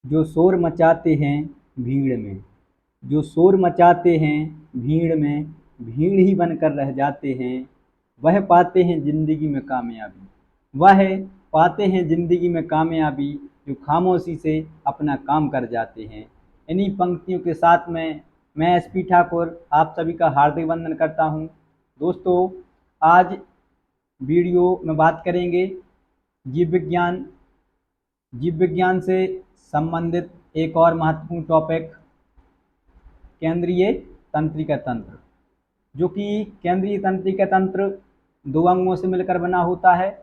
जो शोर मचाते हैं भीड़ में, जो शोर मचाते हैं भीड़ में, भीड़ ही बनकर रह जाते हैं, वह पाते हैं ज़िंदगी में कामयाबी। वह पाते हैं ज़िंदगी में कामयाबी, जो खामोशी से अपना काम कर जाते हैं। इन्हीं पंक्तियों के साथ में मैं एसपी ठाकुर आप सभी का हार्दिक वंदन करता हूँ। दोस्तों, आज वीडियो में बात करेंगे जीव विज्ञान जीव विज्ञान से संबंधित एक और महत्वपूर्ण टॉपिक, केंद्रीय तंत्रिका तंत्र। जो कि केंद्रीय तंत्रिका तंत्र दो अंगों से मिलकर बना होता है,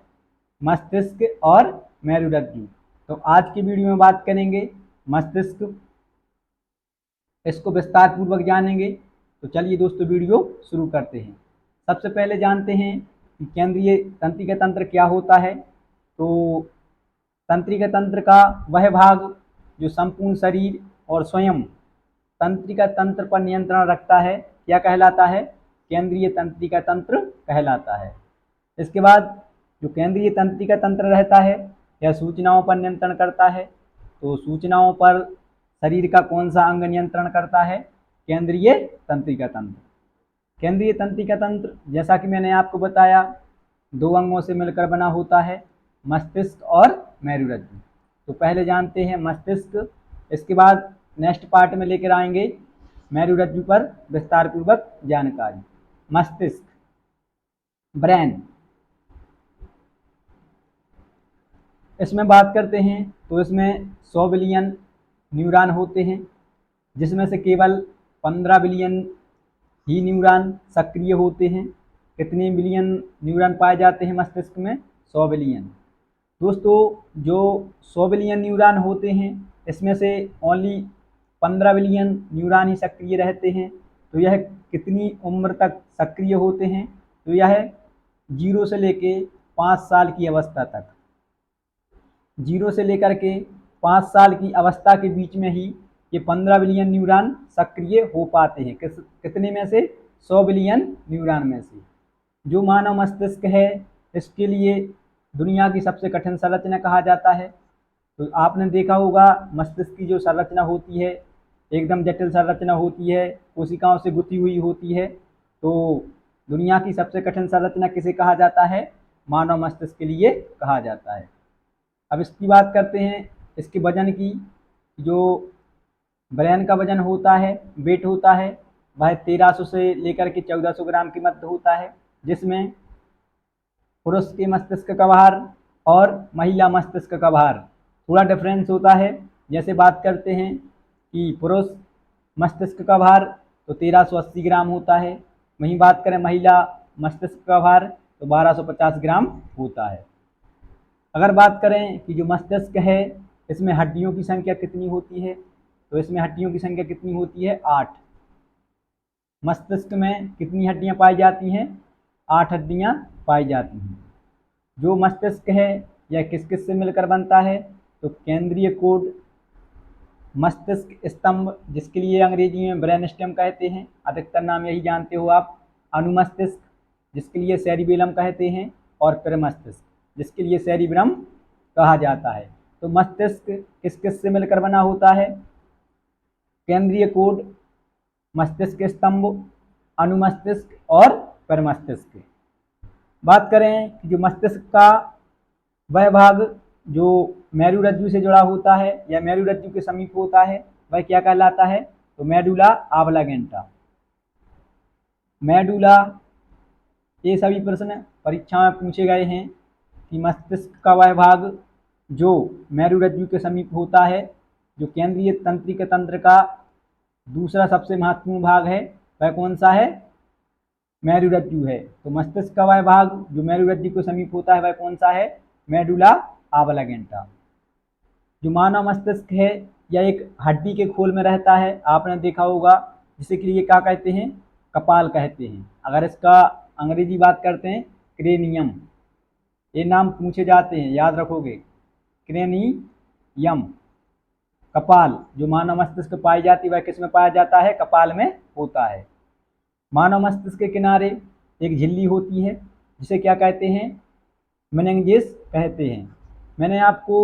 मस्तिष्क और मेरुरज्जु। तो आज की वीडियो में बात करेंगे मस्तिष्क, इसको विस्तार पूर्वक जानेंगे। तो चलिए दोस्तों, वीडियो शुरू करते हैं। सबसे पहले जानते हैं कि केंद्रीय तंत्रिका तंत्र क्या होता है। तो तंत्रिका तंत्र का वह भाग जो संपूर्ण शरीर और स्वयं तंत्रिका तंत्र पर नियंत्रण रखता है, क्या कहलाता है? केंद्रीय तंत्रिका तंत्र कहलाता है। इसके बाद जो केंद्रीय तंत्रिका तंत्र रहता है, यह सूचनाओं पर नियंत्रण करता है। तो सूचनाओं पर शरीर का कौन सा अंग नियंत्रण करता है? केंद्रीय तंत्रिका तंत्र। केंद्रीय तंत्रिका तंत्र, जैसा कि मैंने आपको बताया, दो अंगों से मिलकर बना होता है, मस्तिष्क और मेरुरज्जु। तो पहले जानते हैं मस्तिष्क, इसके बाद नेक्स्ट पार्ट में लेकर आएंगे मेरुरज्जु पर विस्तार पूर्वक जानकारी। मस्तिष्क, ब्रेन, इसमें बात करते हैं तो इसमें 100 बिलियन न्यूरॉन होते हैं, जिसमें से केवल 15 बिलियन ही न्यूरॉन सक्रिय होते हैं। कितने बिलियन न्यूरॉन पाए जाते हैं मस्तिष्क में? 100 बिलियन। दोस्तों, जो 100 बिलियन न्यूरॉन होते हैं, इसमें से ओनली 15 बिलियन न्यूरॉन ही सक्रिय रहते हैं। तो यह कितनी उम्र तक सक्रिय होते हैं? तो यह 0 से लेके 5 साल की अवस्था तक, 0 से लेकर के 5 साल की अवस्था के बीच में ही ये 15 बिलियन न्यूरॉन सक्रिय हो पाते हैं। कितने में से? 100 बिलियन न्यूरॉन में से। जो मानव मस्तिष्क है, इसके लिए दुनिया की सबसे कठिन संरचना कहा जाता है। तो आपने देखा होगा मस्तिष्क की जो संरचना होती है, एकदम जटिल संरचना होती है, कोशिकाओं से गुथी हुई होती है। तो दुनिया की सबसे कठिन संरचना किसे कहा जाता है? मानव मस्तिष्क के लिए कहा जाता है। अब इसकी बात करते हैं इसके वजन की। जो ब्रेन का वजन होता है, वेट होता है, वह 1300 से लेकर के 1400 ग्राम के मध्य होता है, जिसमें पुरुष के मस्तिष्क का भार और महिला मस्तिष्क का भार थोड़ा डिफरेंस होता है। जैसे बात करते हैं कि पुरुष मस्तिष्क का भार तो 1380 ग्राम होता है, वहीं बात करें महिला मस्तिष्क का भार तो 1250 ग्राम होता है। अगर बात करें कि जो मस्तिष्क है, इसमें हड्डियों की संख्या कितनी होती है, तो इसमें हड्डियों की संख्या कितनी होती है? 8। मस्तिष्क में कितनी हड्डियां पाई जाती हैं? 8 हड्डियां पाई जाती हैं। जो मस्तिष्क है यह किस किस से मिलकर बनता है? तो केंद्रीय कोड, मस्तिष्क स्तंभ, जिसके लिए अंग्रेजी में ब्रेन स्टेम कहते हैं, अधिकतर नाम यही जानते हो आप, अनुमस्तिष्क, जिसके लिए सेरिबेलम कहते हैं, और प्रमस्तिष्क, जिसके लिए सेरिब्रम कहा जाता है। तो मस्तिष्क किस किस से मिलकर बना होता है? केंद्रीय कोड, मस्तिष्क स्तंभ, अनुमस्तिष्क और प्रमस्तिष्क। बात करें कि जो मस्तिष्क का वह भाग जो मेरुरज्जु से जुड़ा होता है या मेरुरज्जु के समीप होता है, वह क्या कहलाता है? तो मेडुला ऑब्लिगेंटा। मेडुला, ये सभी प्रश्न परीक्षा में पूछे गए हैं कि मस्तिष्क का वह भाग जो मेरुरज्जु के समीप होता है, जो केंद्रीय तंत्रिका तंत्र का दूसरा सबसे महत्वपूर्ण भाग है, वह कौन सा है? मेरुरज्जु है। तो मस्तिष्क का वह भाग जो मेरुरज्जु के समीप होता है, वह कौन सा है? मेडुला ऑब्लिगेंटा। जो मानव मस्तिष्क है, यह एक हड्डी के खोल में रहता है, आपने देखा होगा, जिसे के लिए क्या कहते हैं? कपाल कहते हैं। अगर इसका अंग्रेजी बात करते हैं, क्रेनियम। ये नाम पूछे जाते हैं, याद रखोगे, क्रेनियम। कपाल, जो मानव मस्तिष्क पाई जाती है, वह किस में पाया जाता है? कपाल में होता है। मानव मस्तिष्क के किनारे एक झिल्ली होती है, जिसे क्या कहते हैं? मेनिंजेस कहते हैं। मैंने आपको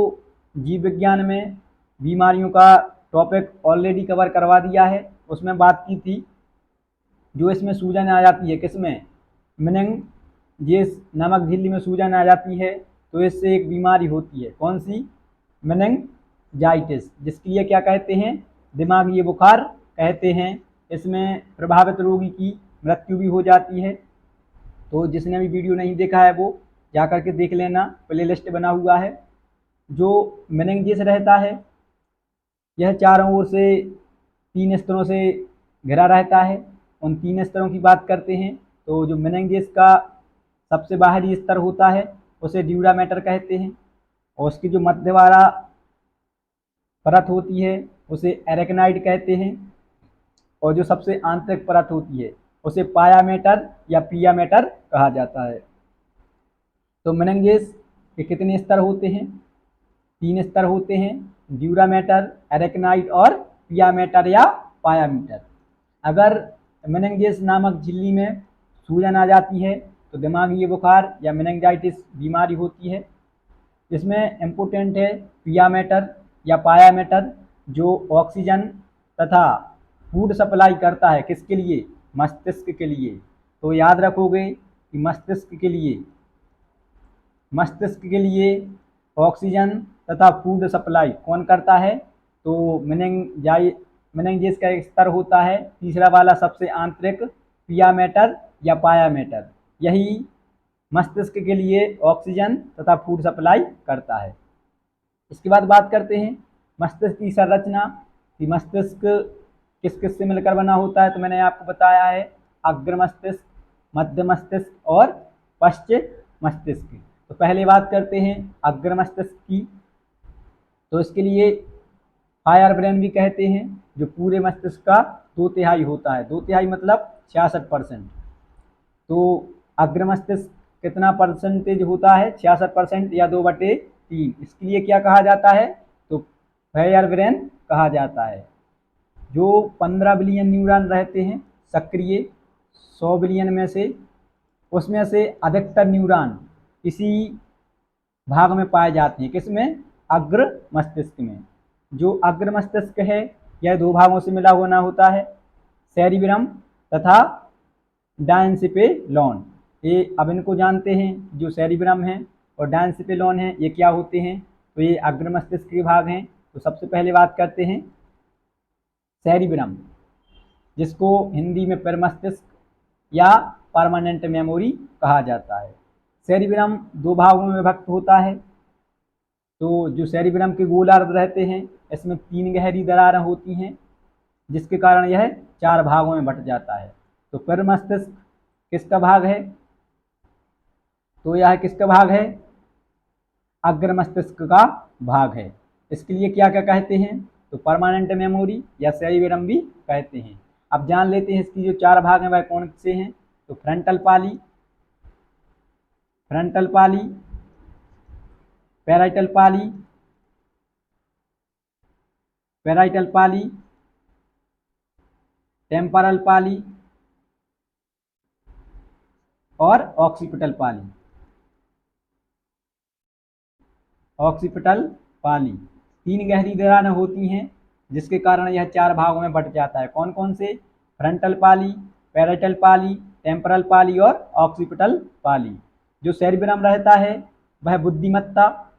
जीव विज्ञान में बीमारियों का टॉपिक ऑलरेडी कवर करवा दिया है, उसमें बात की थी। जो इसमें सूजन आ जाती है किसमें, मेनिंजेस नामक झिल्ली में सूजन आ जाती है, तो इससे एक बीमारी होती है, कौन सी, मेनिंजाइटिस, जिसके लिए क्या कहते हैं, दिमागी बुखार कहते हैं। इसमें प्रभावित रोगी की मृत्यु भी हो जाती है। तो जिसने भी वीडियो नहीं देखा है वो जा करके देख लेना, प्लेलिस्ट बना हुआ है। जो मेनिंजेस रहता है यह चारों ओर से 3 स्तरों से घिरा रहता है। उन 3 स्तरों की बात करते हैं तो जो मेनिंजेस का सबसे बाहरी स्तर होता है उसे ड्यूरामेटर कहते हैं, और उसकी जो मध्य वाला परत होती है उसे एरेक्नाइड कहते हैं, और जो सबसे आंतरिक परत होती है उसे पायामेटर या पियामेटर कहा जाता है। तो मेनिंजेस के कितने स्तर होते हैं, 3 स्तर होते हैं, ड्यूरामेटर, एरेक्नाइड और पियामेटर या पायामीटर। अगर मेनिंजेस नामक झिल्ली में सूजन आ जाती है तो दिमागी बुखार या मेनिंजाइटिस बीमारी होती है। इसमें इम्पोर्टेंट है पियामेटर या पायामेटर, जो ऑक्सीजन तथा फूड सप्लाई करता है किसके लिए, मस्तिष्क के लिए। तो याद रखोगे कि मस्तिष्क के लिए ऑक्सीजन तथा फूड सप्लाई कौन करता है, तो मेनिंजेस का एक स्तर होता है तीसरा वाला सबसे आंतरिक, पियामेटर या पायामेटर, यही मस्तिष्क के लिए ऑक्सीजन तथा फूड सप्लाई करता है। इसके बाद बात करते हैं मस्तिष्क की संरचना, कि मस्तिष्क किस किस से मिलकर बना होता है। तो मैंने आपको बताया है अग्र मस्तिष्क, मध्य मस्तिष्क और पश्च मस्तिष्क। तो पहले बात करते हैं अग्र मस्तिष्क की। तो इसके लिए फायर ब्रेन भी कहते हैं, जो पूरे मस्तिष्क का 2/3 होता है, 2/3 मतलब 66%। तो अग्र मस्तिष्क कितना परसेंटेज होता है, 66% या 2/3। इसके लिए क्या कहा जाता है, तो फायर ब्रेन कहा जाता है। जो 15 बिलियन न्यूरॉन रहते हैं सक्रिय 100 बिलियन में से, उसमें से अधिकतर न्यूरॉन इसी भाग में पाए जाते हैं, किसमें, अग्र मस्तिष्क में। जो अग्र मस्तिष्क है यह 2 भागों से मिला होना होता है, सेरिब्रम तथा डायंसिपेलोन। ये अब इनको जानते हैं, जो सेरिब्रम है और डायंसिपेलोन है ये क्या होते हैं, तो ये अग्र मस्तिष्क के भाग हैं। तो सबसे पहले बात करते हैं सेरिब्रम, जिसको हिंदी में प्रमस्तिष्क या परमानेंट मेमोरी कहा जाता है। सेरिब्रम 2 भागों में विभक्त होता है। तो जो सेरिब्रम के गोलार्ध रहते हैं इसमें 3 गहरी दरारें होती हैं, जिसके कारण यह 4 भागों में बंट जाता है। तो प्रमस्तिष्क किसका भाग है, तो यह किसका भाग है, अग्र मस्तिष्क का भाग है। इसके लिए क्या क्या कहते हैं, तो परमानेंट मेमोरी या सेरिब्रम भी कहते हैं। अब जान लेते हैं इसकी जो 4 भाग हैं वह कौन से हैं। तो फ्रंटल पाली, पैराइटल पाली, टेम्परल पाली और ऑक्सीपिटल पाली। 3 गहरी दरारें होती हैं, जिसके कारण यह 4 भागों में बंट जाता है। कौन कौन से, फ्रंटल पाली, पैराइटल पाली, टेम्परल पाली और ऑक्सीपिटल पाली। जो सेरिब्रम रहता है वह बुद्धिमत्ता,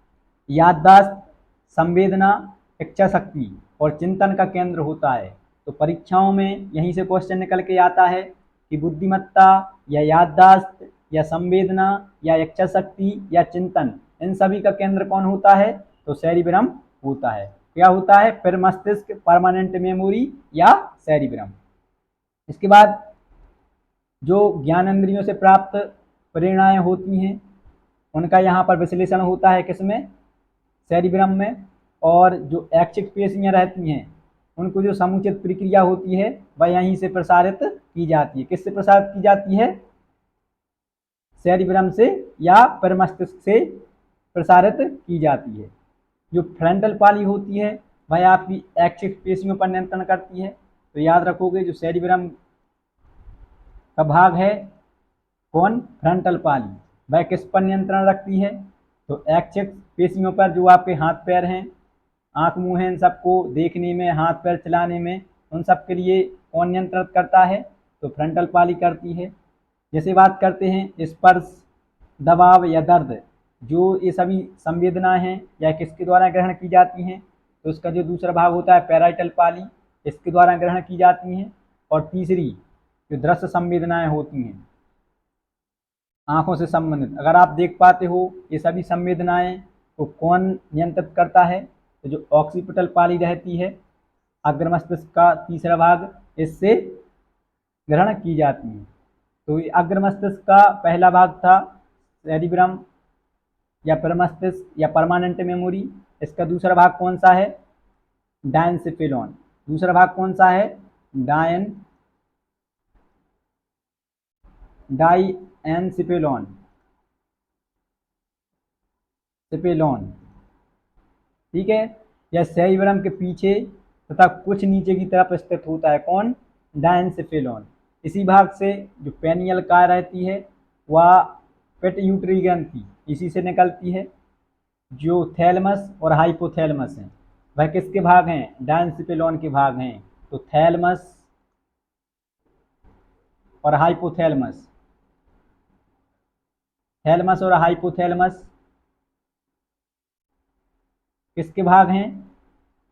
याददाश्त, संवेदना, इच्छा शक्ति और चिंतन का केंद्र होता है। तो परीक्षाओं में यहीं से क्वेश्चन निकल के आता है कि बुद्धिमत्ता या याददाश्त या संवेदना या इच्छा शक्ति या चिंतन, इन सभी का केंद्र कौन होता है, तो सेरिब्रम होता है। क्या होता है, प्रमस्तिष्क, परमानेंट मेमोरी या सेरिब्रम। इसके बाद जो ज्ञानेंद्रियों से प्राप्त प्रेरणाएं होती हैं उनका यहाँ पर विश्लेषण होता है, किसमें, सेरिब्रम में। और जो ऐच्छिक पेशियां रहती हैं उनको जो समुचित प्रक्रिया होती है वह यहीं से प्रसारित की जाती है। किससे प्रसारित की जाती है, सेरिब्रम से या प्रमस्तिष्क से प्रसारित की जाती है। जो फ्रंटल पाली होती है वह आपकी ऐच्छिक पेशियों पर नियंत्रण करती है। तो याद रखोगे जो सेरिब्रम का भाग है कौन, फ्रंटल पाली, वह किस पर नियंत्रण रखती है, तो ऐच्छिक पेशियों पर, जो आपके हाथ पैर हैं, आँख मुँह है इन सबको देखने में, हाथ पैर चलाने में, उन सब के लिए कौन नियंत्रित करता है? तो फ्रंटल पाली करती है। जैसे बात करते हैं स्पर्श, दबाव या दर्द, जो ये सभी संवेदनाएं हैं या किसके द्वारा ग्रहण की जाती हैं? तो इसका जो दूसरा भाग होता है पैराइटल पाली, इसके द्वारा ग्रहण की जाती हैं। और तीसरी जो दृश्य संवेदनाएं होती हैं आँखों से संबंधित, अगर आप देख पाते हो ये सभी संवेदनाएं, तो कौन नियंत्रित करता है? तो जो ऑक्सीपिटल पाली रहती है अग्र मस्तिष्क का तीसरा भाग, इससे ग्रहण की जाती है। तो ये अग्र मस्तिष्क का पहला भाग था सेरिब्रम या प्रमस्तिष्क या परमानेंट मेमोरी। इसका दूसरा भाग कौन सा है? डायनसिफिलॉन। दूसरा भाग कौन सा है? डायनसिफिलॉन। ठीक है। यह सेरिब्रम के पीछे तथा कुछ नीचे की तरफ स्थित होता है। कौन? डायनसिफिलॉन। इसी भाग से जो पेनियल काय रहती है वह पिट्यूटरी ग्रंथि इसी से निकलती है। जो थैलमस और हाइपोथैलमस हैं वह किसके भाग हैं? डायनसिफिलॉन के भाग हैं। तो थैलमस और हाइपोथैलमस, थैलमस और हाइपोथैलमस किसके भाग हैं?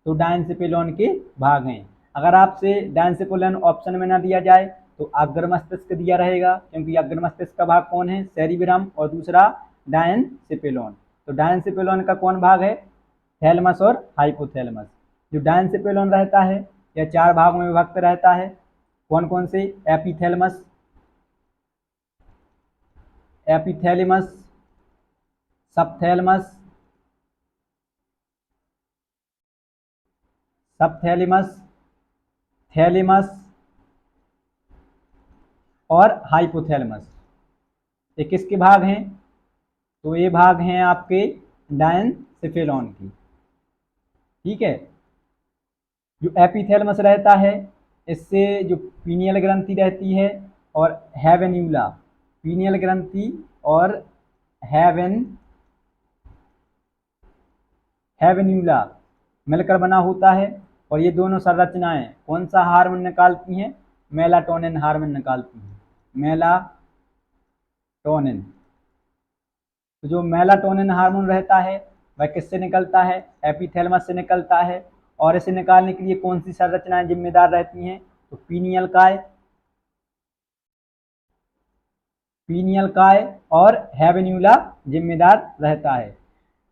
तो डायनसिफिलॉन के भाग हैं। अगर आपसे डायनसिफिलॉन ऑप्शन में ना दिया जाए तो अग्र मस्तिष्क दिया रहेगा, क्योंकि अग्र मस्तिष्क का भाग कौन है? सेरिब्रम, और दूसरा डायनसिफिलॉन। तो डायनसिफिलॉन का कौन भाग है? थैलमस और हाइपोथैलमस। जो डायनसिफिलॉन रहता है यह चार भागों में विभक्त रहता है। कौन कौन से? Epithalamus, epithalamus, subthalamus, subthalamus, thalamus और हाइपोथैलेमस। ये किसके भाग हैं? तो ये भाग हैं आपके डायनसिफिलॉन की। ठीक है। जो एपिथैलेमस रहता है इससे जो पीनियल ग्रंथि रहती है और हैवेन्यूला, पीनियल ग्रंथि और हैवेन्यूला मिलकर बना होता है। और ये दोनों संरचनाएं कौन सा हार्मोन निकालती हैं? मेलाटोनिन हार्मोन निकालती हैं। मेलाटोनिन। तो जो मेलाटोनिन हार्मोन रहता है वह किससे निकलता है? एपिथैलेमस से निकलता है। और इसे निकालने के लिए कौन सी संरचनाएं जिम्मेदार रहती हैं? तो पीनियल काय, पीनियल काय और हैवेन्यूला जिम्मेदार रहता है।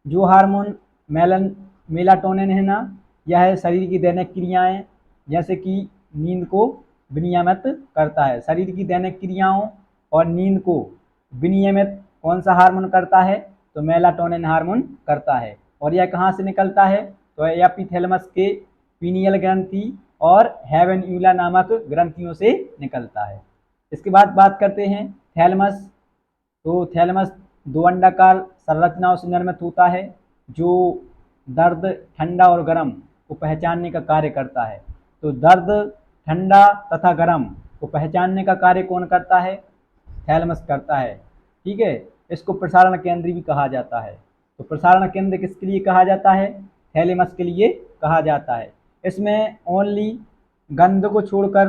जो हार्मोन मेलाटोनिन है ना, यह शरीर की दैनिक क्रियाएं जैसे कि नींद को विनियमित करता है। शरीर की दैनिक क्रियाओं और नींद को विनियमित कौन सा हार्मोन करता है? तो मेलाटोनिन हार्मोन करता है। और यह कहाँ से निकलता है? तो एपिथैलेमस के पीनियल ग्रंथि और हैवेन्यूला नामक ग्रंथियों से निकलता है। इसके बाद बात करते हैं थैलमस। तो थैलमस दो अंडाकार संरचनाओं से निर्मित होता है, जो दर्द, ठंडा और गर्म को पहचानने का कार्य करता है। तो दर्द, ठंडा तथा गर्म को पहचानने का कार्य कौन करता है? थैलमस करता है। ठीक है। इसको प्रसारण केंद्र भी कहा जाता है। तो प्रसारण केंद्र किसके लिए कहा जाता है? थैलेमस के लिए कहा जाता है। इसमें ओनली गंध को छोड़कर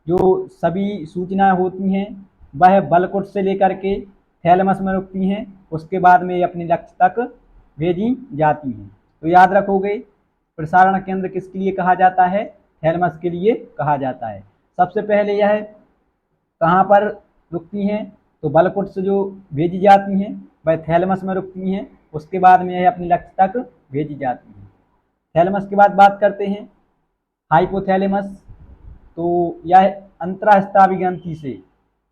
जो सभी सूचनाएं होती हैं वह बलकुट से लेकर के थैलेमस में रुकती हैं। उसके बाद में ये अपने लक्ष्य तक भेजी जाती हैं। तो याद रखोगे प्रसारण केंद्र किसके लिए कहा जाता है? थैलेमस के लिए कहा जाता है। सबसे पहले यह कहाँ पर रुकती हैं? तो बलकुट से जो भेजी जाती हैं वह थैलेमस में रुकती हैं। उसके बाद में यह अपने लक्ष्य तक भेजी जाती हैं। थैलेमस के बाद बात करते हैं हाइपोथैलेमस। तो यह अंतरास्रावी ग्रंथि से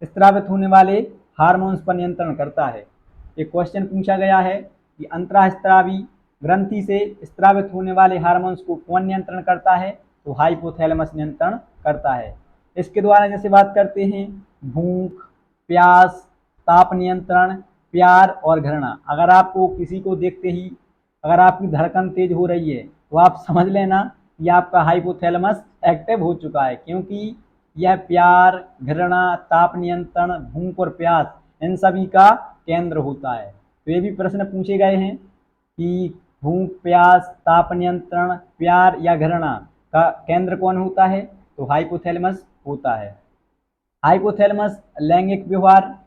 स्रावित होने वाले हार्मोन्स पर नियंत्रण करता है। एक क्वेश्चन पूछा गया है कि अंतरास्रावी ग्रंथि से स्रावित होने वाले हार्मोन्स को कौन नियंत्रण करता है? तो हाइपोथैलेमस नियंत्रण करता है। इसके द्वारा जैसे बात करते हैं भूख, प्यास, ताप नियंत्रण, प्यार और घृणा। अगर आपको किसी को देखते ही अगर आपकी धड़कन तेज हो रही है तो आप समझ लेना कि आपका हाइपोथैलेमस एक्टिव हो चुका है, क्योंकि यह प्यार, घृणा, ताप नियंत्रण, भूख और प्यास इन सभी का केंद्र होता है। तो ये भी प्रश्न पूछे गए हैं कि भूख प्यास ताप नियंत्रण प्यार या घृणा का केंद्र कौन होता है? तो हाइपोथैलेमस होता है। हाइपोथैलेमस लैंगिक व्यवहार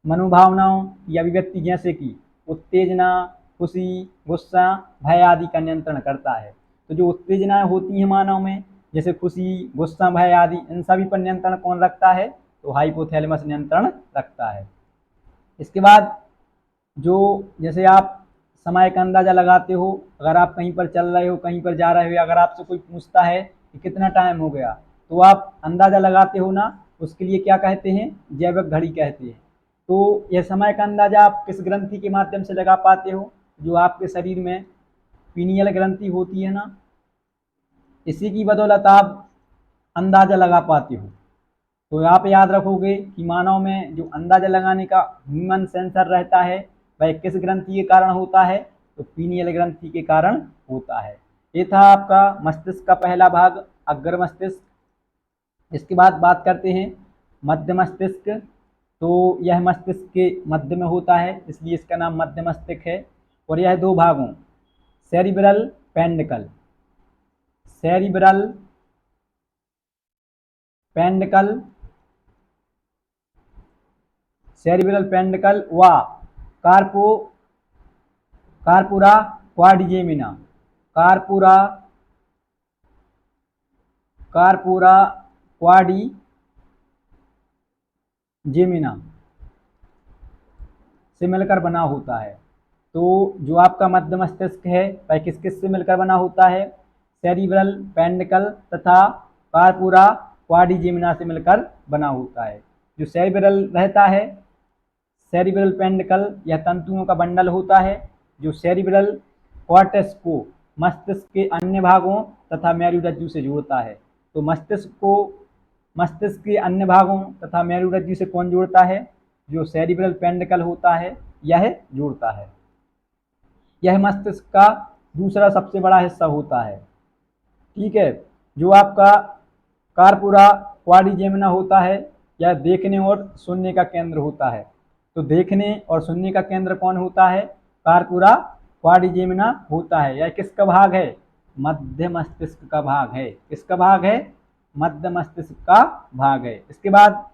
मनोभावनाओं की अभिव्यक्ति जैसे कि उत्तेजना खुशी गुस्सा भय आदि का नियंत्रण करता है। तो जो उत्तेजनाएं होती हैं मानव में जैसे खुशी गुस्सा भय आदि इन सभी पर नियंत्रण कौन रखता है? तो हाइपोथैलेमस नियंत्रण रखता है। इसके बाद जो जैसे आप समय का अंदाजा लगाते हो, अगर आप कहीं पर चल रहे हो कहीं पर जा रहे हो अगर आपसे कोई पूछता है कि कितना टाइम हो गया तो आप अंदाजा लगाते हो ना, उसके लिए क्या कहते हैं? जैविक घड़ी कहते हैं। तो यह समय का अंदाजा आप किस ग्रंथि के माध्यम से लगा पाते हो? जो आपके शरीर में पीनियल ग्रंथि होती है ना, इसी की बदौलत आप अंदाजा लगा पाते हो। तो आप याद रखोगे कि मानव में जो अंदाजा लगाने का ह्यूमन सेंसर रहता है वह किस ग्रंथि के कारण होता है? तो पीनियल ग्रंथि के कारण होता है। ये था आपका मस्तिष्क का पहला भाग अग्र मस्तिष्क। इसके बाद बात करते हैं मध्य मस्तिष्क। तो यह मस्तिष्क के मध्य में होता है इसलिए इसका नाम मध्य मस्तिष्क है। और यह दो भागों सेरिब्रल पेंडिकल सेरिब्रल पेंडिकल सेरिब्रल पेंडिकल व कार्पुरा क्वाड्रिजेमिना कार्पुरा क्वाड्रिजेमिना से मिलकर बना होता है। तो जो आपका मध्य मस्तिष्क है वह किस किस से मिलकर बना होता है? सेरिब्रल पेंडिकल तथा कार्पुरा क्वाड्रिजेमिना से मिलकर बना होता है। जो सेरिब्रल रहता है सेरिब्रल पेंडिकल यह तंतुओं का बंडल होता है जो सेरिब्रल कॉर्टेक्स को मस्तिष्क के अन्य भागों तथा मेरुरज्जु से जोड़ता है। तो मस्तिष्क को मस्तिष्क के अन्य भागों तथा मेरुरज्जु से कौन जोड़ता है? जो सेरिब्रल पेंडिकल होता है यह जोड़ता है। यह मस्तिष्क का दूसरा सबसे बड़ा हिस्सा होता है। ठीक है। जो आपका कार्पुरा क्वाड्रिजेमिना होता है यह देखने और सुनने का केंद्र होता है। तो देखने और सुनने का केंद्र कौन होता है? कार्पुरा क्वाड्रिजेमिना होता है। यह किसका भाग है? मध्य मस्तिष्क का भाग है। किसका भाग है? मध्य मस्तिष्क का भाग है। इसके बाद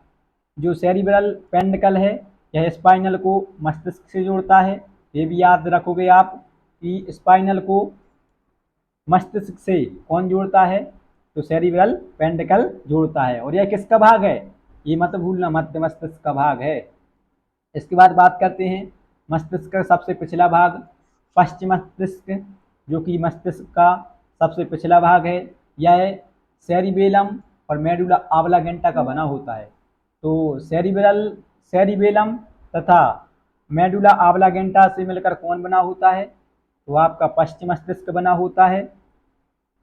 जो सेरिब्रल पेंडिकल है यह स्पाइनल को मस्तिष्क से जोड़ता है। ये भी याद रखोगे आप कि स्पाइनल को मस्तिष्क से कौन जोड़ता है? तो सेरिब्रल पेंडिकल जोड़ता है। और यह किसका भाग है? ये मत भूलना मध्य मस्तिष्क का भाग है। इसके बाद बात करते हैं मस्तिष्क का सबसे पिछला भाग पश्चिम मस्तिष्क, जो कि मस्तिष्क का सबसे पिछला भाग है। यह सेरिबेलम और मेडुला ऑब्लांगेटा का बना होता है। तो सेरिबेलम तथा मेडुला ऑब्लांगेटा से मिलकर कौन बना होता है? तो आपका पश्चिम मस्तिष्क बना होता है।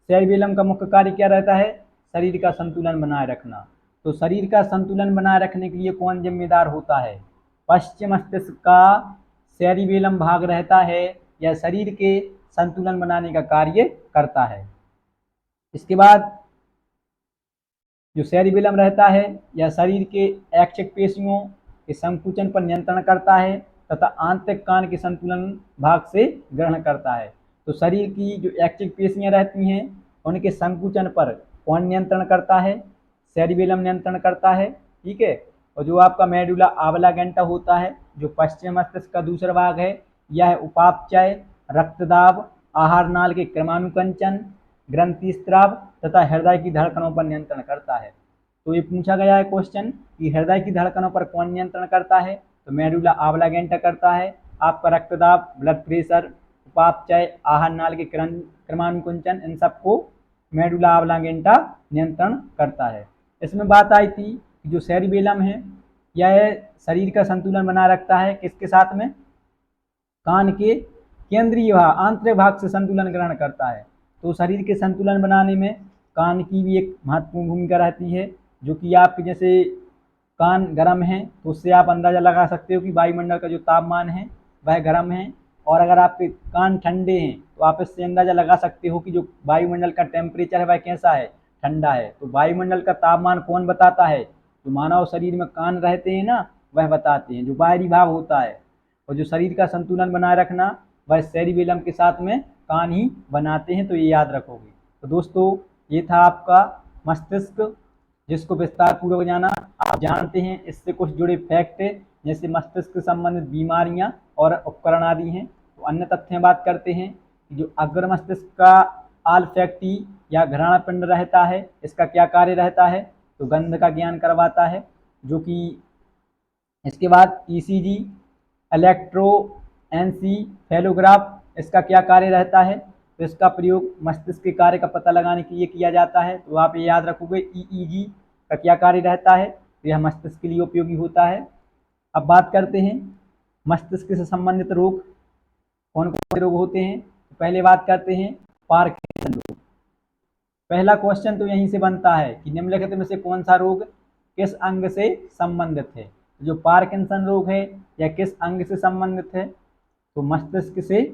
सेरिबेलम का मुख्य कार्य क्या रहता है? शरीर का संतुलन बनाए रखना। तो शरीर का संतुलन बनाए रखने के लिए कौन जिम्मेदार होता है? पश्चिम मस्तिष्क का सेरिबेलम भाग रहता है। यह शरीर के संतुलन बनाने का कार्य करता है। इसके बाद जो सेरिबेलम रहता है यह शरीर के ऐच्छिक पेशियों के संकुचन पर नियंत्रण करता है तथा आंतरिक कान के संतुलन भाग से ग्रहण करता है। तो शरीर की जो ऐच्छिक पेशियां रहती हैं उनके संकुचन पर कौन नियंत्रण करता है? सेरिबेलम नियंत्रण करता है। ठीक है। और जो आपका मेडुला ऑब्लांगेटा होता है जो पश्चिम मस्तिष्क का दूसरा भाग है, यह उपापचय रक्तदाब आहार नाल के क्रमानुकंचन ग्रंथि स्त्राव तथा हृदय की धड़कनों पर नियंत्रण करता है। तो ये पूछा गया है क्वेश्चन कि हृदय की धड़कनों पर कौन नियंत्रण करता है? तो मेडुला ऑब्लांगेटा करता है। आपका रक्तदाब ब्लड प्रेशर उपापचय आहार नाल के क्रमानुकुंचन इन सबको मेडुला ऑब्लांगेटा नियंत्रण करता है। इसमें बात आई थी कि जो सेरिबेलम है यह शरीर का संतुलन बनाए रखता है किसके साथ में? कान के केंद्रीय भाग आंतरिक भाग से संतुलन ग्रहण करता है। तो शरीर के संतुलन बनाने में कान की भी एक महत्वपूर्ण भूमिका रहती है। जो कि आपके जैसे कान गर्म है तो उससे आप अंदाज़ा लगा सकते हो कि वायुमंडल का जो तापमान है वह गर्म है। और अगर आपके कान ठंडे हैं तो आप इससे अंदाज़ा लगा सकते हो कि जो वायुमंडल का टेम्परेचर है वह कैसा है? ठंडा है। तो वायुमंडल का तापमान कौन बताता है? जो मानव शरीर में कान रहते हैं ना वह बताते हैं, जो बाहरी भाग होता है। और जो शरीर का संतुलन बनाए रखना वह सेरिबेलम के साथ में कान ही बनाते हैं, तो ये याद रखोगे। तो दोस्तों ये था आपका मस्तिष्क, जिसको विस्तार पूर्वक जाना। आप जानते हैं इससे कुछ जुड़े फैक्ट जैसे मस्तिष्क से संबंधित बीमारियां और उपकरण आदि हैं। तो अन्य तथ्य बात करते हैं कि जो अग्र मस्तिष्क का आल्फैक्टी या घ्राण पिंड रहता है, इसका क्या कार्य रहता है, तो गंध का ज्ञान करवाता है। जो कि इसके बाद ईसीजी, इलेक्ट्रोएन्सीफेलोग्राफ, इसका क्या कार्य रहता है, तो इसका प्रयोग मस्तिष्क के कार्य का पता लगाने के लिए किया जाता है। तो आप ये याद रखोगे ईईजी का क्या कार्य रहता है, तो यह मस्तिष्क के लिए उपयोगी होता है। अब बात करते हैं मस्तिष्क से संबंधित रोग कौन कौन से रोग होते हैं। तो पहले बात करते हैं पार्किंसन रोग। पहला क्वेश्चन तो यहीं से बनता है कि निम्नलिखित में से कौन सा रोग किस अंग से संबंधित है। जो पार्किंसन रोग है यह किस अंग से संबंधित है, तो मस्तिष्क से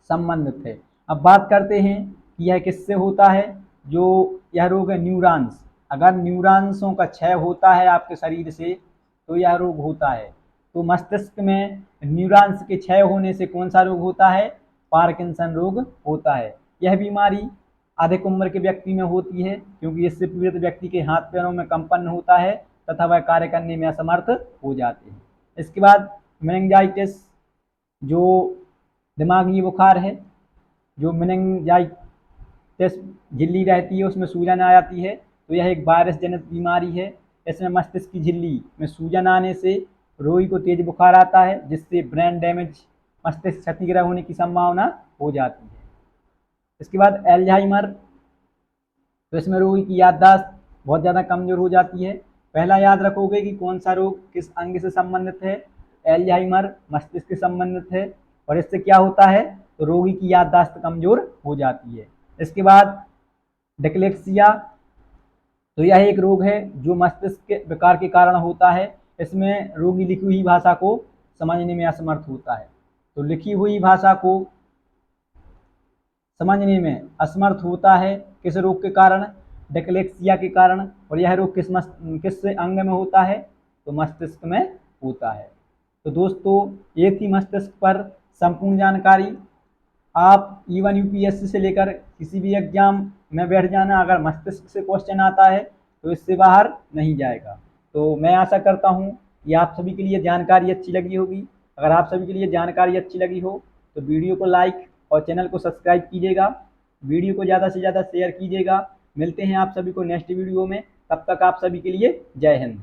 संबंधित है। अब बात करते हैं कि यह किससे होता है। जो यह रोग है न्यूरॉन्स, अगर न्यूरॉन्सों का क्षय होता है आपके शरीर से तो यह रोग होता है। तो मस्तिष्क में न्यूरॉन्स के क्षय होने से कौन सा रोग होता है, पार्किंसन रोग होता है। यह बीमारी अधिक उम्र के व्यक्ति में होती है, क्योंकि इससे पीड़ित व्यक्ति के हाथ पैरों में कंपन होता है तथा वह कार्य करने में असमर्थ हो जाते हैं। इसके बाद मेनिंजाइटिस, जो दिमागी बुखार है। जो मेनिंजाइटिस झिल्ली रहती है उसमें सूजन आ जाती है, तो यह एक वायरस जनित बीमारी है। इसमें मस्तिष्क की झिल्ली में सूजन आने से रोगी को तेज बुखार आता है, जिससे ब्रेन डैमेज, मस्तिष्क क्षतिग्रस्त होने की संभावना हो जाती है। इसके बाद एल्जाइमर, तो इसमें रोगी की याददाश्त बहुत ज़्यादा कमजोर हो जाती है। पहला याद रखोगे कि कौन सा रोग किस अंग से संबंधित है, एल्जाइमर मस्तिष्क से संबंधित है, और इससे क्या होता है, तो रोगी की याददाश्त कमजोर हो जाती है। इसके बाद डिस्लेक्सिया, तो यह एक रोग है जो मस्तिष्क के विकार के कारण होता है। इसमें रोगी लिखी हुई भाषा को समझने में असमर्थ होता है। तो लिखी हुई भाषा को समझने में असमर्थ होता है किस रोग के कारण, डिस्लेक्सिया के कारण। और यह रोग किस अंग में होता है, तो मस्तिष्क में होता है। तो दोस्तों ये थी मस्तिष्क पर संपूर्ण जानकारी। आप इवन यूपीएससी से लेकर किसी भी एग्जाम में बैठ जाना, अगर मस्तिष्क से क्वेश्चन आता है तो इससे बाहर नहीं जाएगा। तो मैं आशा करता हूँ कि आप सभी के लिए जानकारी अच्छी लगी होगी। अगर आप सभी के लिए जानकारी अच्छी लगी हो तो वीडियो को लाइक और चैनल को सब्सक्राइब कीजिएगा। वीडियो को ज़्यादा से ज़्यादा शेयर कीजिएगा। मिलते हैं आप सभी को नेक्स्ट वीडियो में, तब तक आप सभी के लिए जय हिंद।